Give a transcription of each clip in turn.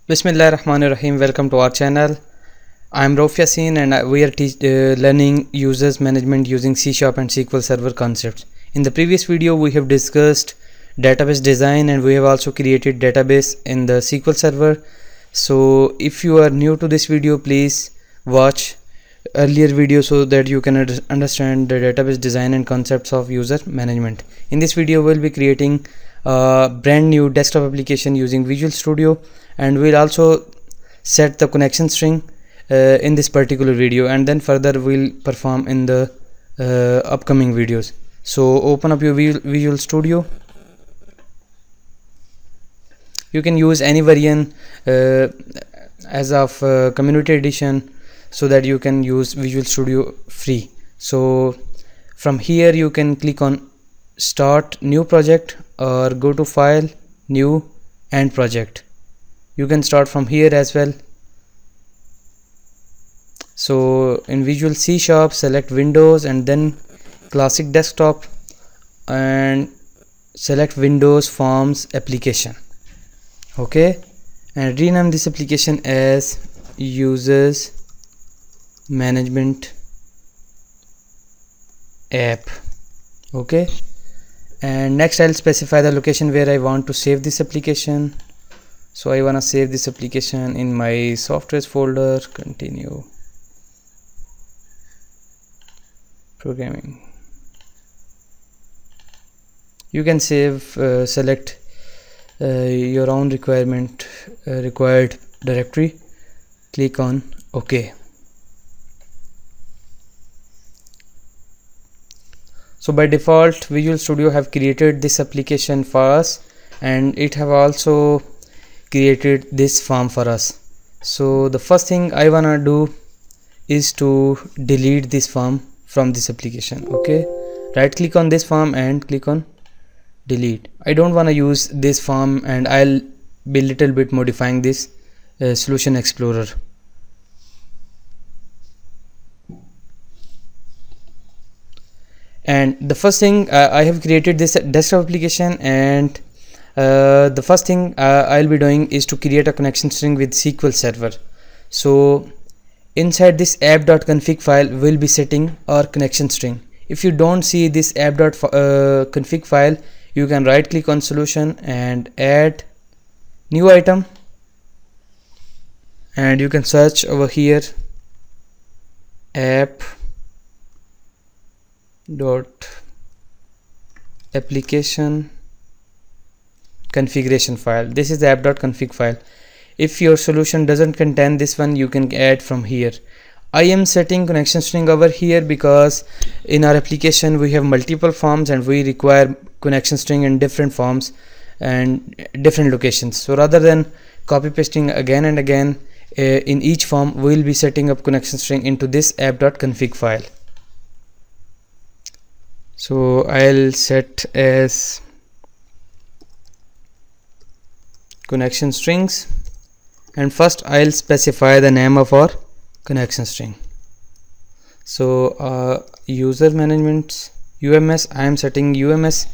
Bismillahirrahmanirrahim. Welcome to our channel. I am Rauf Yassin and we are learning users management using C# and SQL Server concepts. In the previous video we have discussed database design and we have also created database in the SQL Server. So if you are new to this video, please watch earlier video so that you can understand the database design and concepts of user management. In this video we'll be creating a brand new desktop application using Visual Studio, and we'll also set the connection string in this particular video, and then further we'll perform in the upcoming videos. So open up your Visual Studio. You can use any version as of community edition so that you can use Visual Studio free. So from here you can click on start new project or go to file, new, and project. You can start from here as well. So in Visual C#, select Windows and then Classic Desktop and select Windows Forms application. Okay, and rename this application as Users Management App. Okay, and next I'll specify the location where I want to save this application. So I want to save this application in my softwares folder. Continue programming. You can save, select your own required directory. Click on OK. So by default Visual Studio have created this application for us, and it have also created this form for us. So the first thing I wanna do is to delete this form from this application. Okay, right click on this form and click on delete. I don't want to use this form and I'll be little bit modifying this Solution Explorer. And the first thing I have created this desktop application, and the first thing I'll be doing is to create a connection string with SQL Server. So inside this app.config file we'll be setting our connection string. If you don't see this app.config file, you can right click on solution and add new item, and you can search over here app.application configuration file. This is the app.config file. If your solution doesn't contain this one, you can add from here. I am setting connection string over here because in our application we have multiple forms and we require connection string in different forms and different locations. So rather than copy pasting again and again in each form, we will be setting up connection string into this app.config file. So I'll set as connection strings, and first I'll specify the name of our connection string. So user management UMS, I am setting UMS,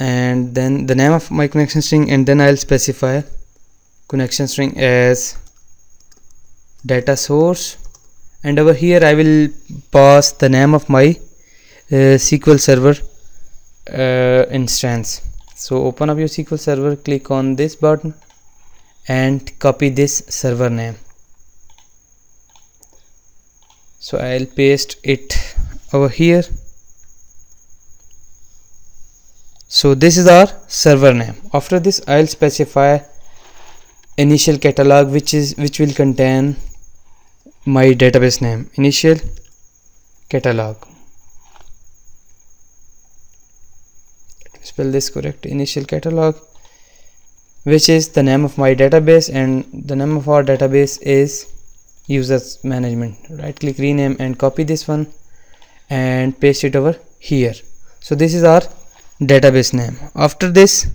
and then the name of my connection string, and then I'll specify connection string as data source, and over here I will pass the name of my SQL Server instance. So open up your SQL Server, click on this button and copy this server name. So I'll paste it over here. So this is our server name. After this I'll specify initial catalog, which will contain my database name, initial catalog. Spell this correct, initial catalog, which is the name of my database, and the name of our database is users management. Right click, rename, and copy this one and paste it over here. So this is our database name. After this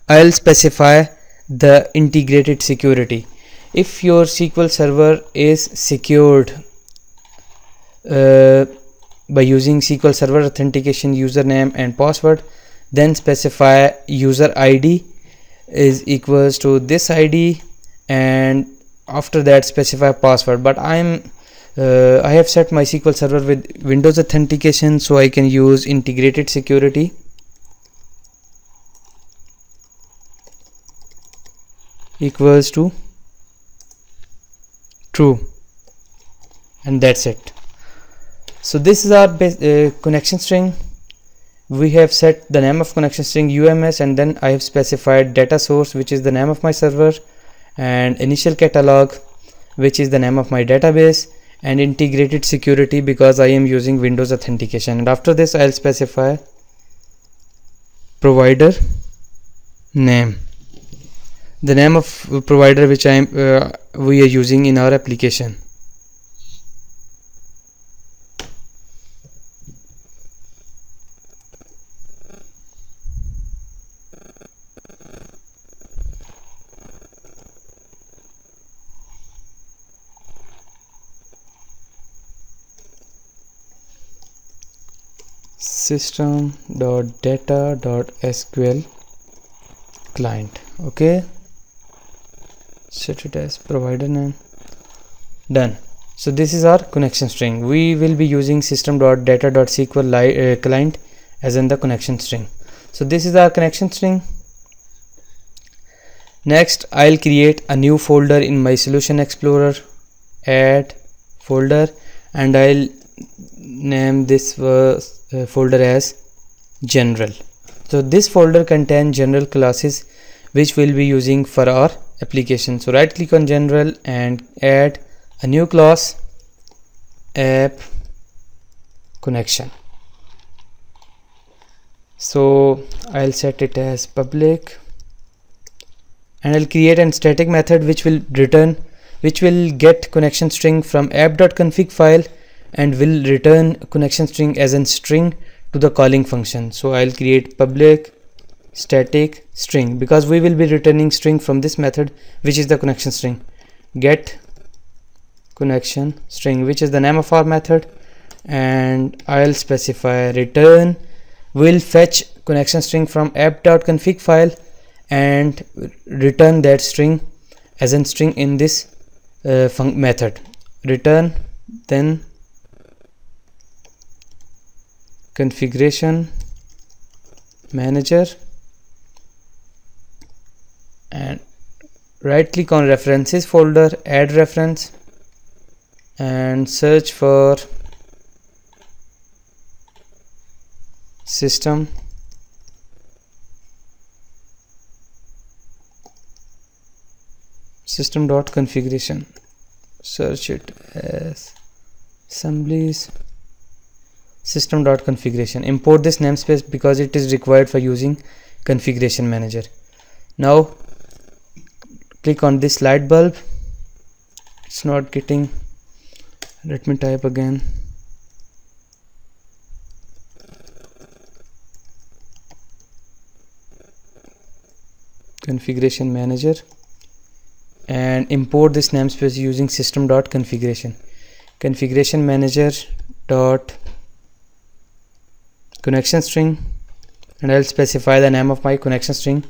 I'll specify the integrated security. If your SQL Server is secured by using SQL Server authentication username and password, then specify user ID is equals to this ID and after that specify password. But I have set my SQL Server with Windows authentication, so I can use integrated security. Equals to true, and that's it. So this is our connection string. We have set the name of connection string UMS, and then I have specified data source, which is the name of my server, and initial catalog, which is the name of my database, and integrated security because I am using Windows authentication. And after this I'll specify provider name, the name of provider which we are using in our application. System.data.sql client. Okay, set it as provider name. Done. So this is our connection string. We will be using system.data.sql client as in the connection string. So this is our connection string. Next I'll create a new folder in my Solution Explorer, add folder, and I'll name this folder as general. So this folder contains general classes which we'll be using for our application. So right click on general and add a new class, app connection. So I'll set it as public, and I'll create a static method which will get connection string from app.config file and will return connection string as a string to the calling function. So I'll create public static string because we will be returning string from this method, which is the connection string. Get connection string, which is the name of our method, and I'll specify return will fetch connection string from app.config file and return that string as a string in this method. Return then configuration manager, and right click on references folder, add reference, and search for system.configuration, search it as assemblies system.configuration. Import this namespace because it is required for using configuration manager. Now click on this light bulb. It's not getting, let me type again. Configuration manager, and import this namespace using system.configuration. Configuration manager dot connection string, and I'll specify the name of my connection string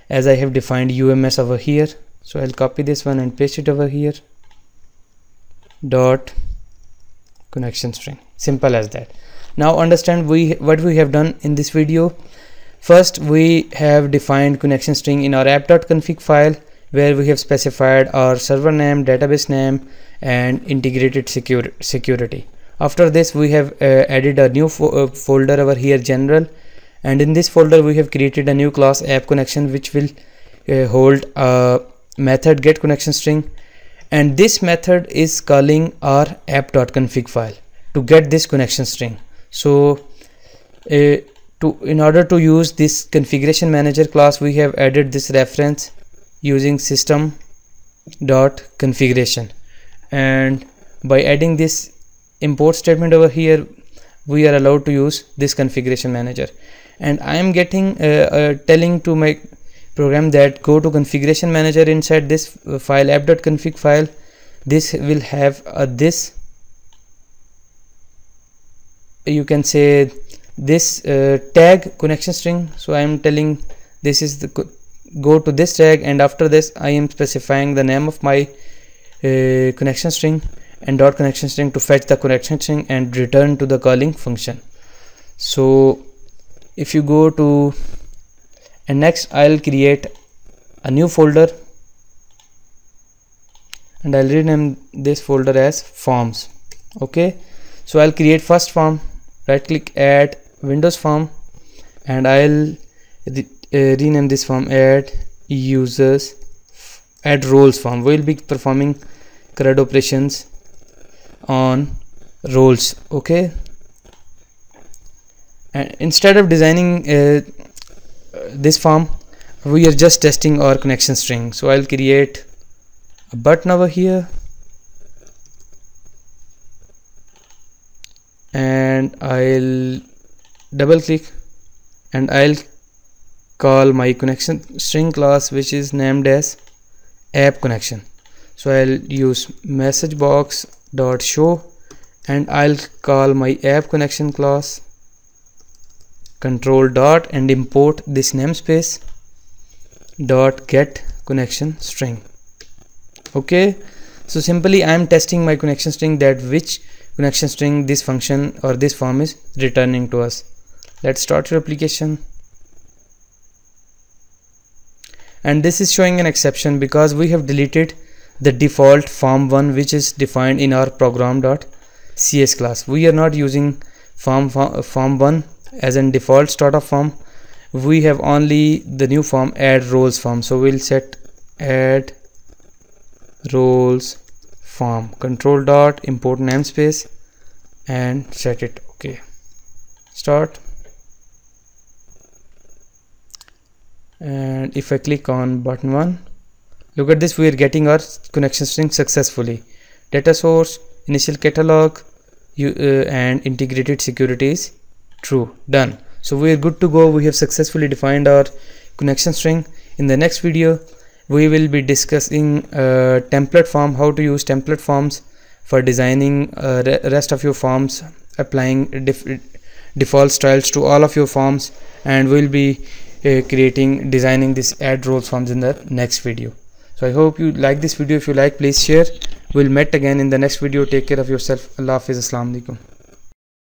as I have defined UMS over here. So I'll copy this one and paste it over here. Dot connection string, simple as that. Now understand what we have done in this video. First, we have defined connection string in our app.config file, where we have specified our server name, database name, and integrated security. After this, we have added a new folder over here, general, and in this folder we have created a new class, app connection, which will hold a method get connection string, and this method is calling our app.config file to get this connection string. So in order to use this configuration manager class, we have added this reference using system.configuration, and by adding this import statement over here, we are allowed to use this configuration manager. And I am getting telling to my program that go to configuration manager inside this file, app.config file. This will have this, you can say, this tag connection string. So I am telling this is the go to this tag, and after this I am specifying the name of my connection string and dot connection string to fetch the connection string and return to the calling function. So if you go to, and next I'll create a new folder and I'll rename this folder as forms. Okay, so I'll create first form, right click, add Windows form, and I'll rename this form add users, add roles form. We'll be performing CRUD operations on roles. Okay, and instead of designing this form, we are just testing our connection string. So I'll create a button over here, and I'll double click and I'll call my connection string class, which is named as app connection. So I'll use message box dot show and I'll call my app connection class control dot and import this namespace dot get connection string. Okay, so simply I am testing my connection string, that which connection string this function or this form is returning to us. Let's start your application. And this is showing an exception because we have deleted the default form1 which is defined in our program.cs class. We are not using form1 as a default start of form. We have only the new form add roles form. So we'll set add roles form control dot import namespace and set it. Okay, start. And if I click on button 1, look at this, we are getting our connection string successfully. Data source, initial catalog, and integrated security is true. Done. So we are good to go. We have successfully defined our connection string. In the next video we will be discussing template form, how to use template forms for designing rest of your forms, applying default styles to all of your forms, and we'll be designing this add roles forms in the next video. So I hope you like this video. If you like, please share. We'll meet again in the next video. Take care of yourself. Allah Hafiz. Assalamu alaikum.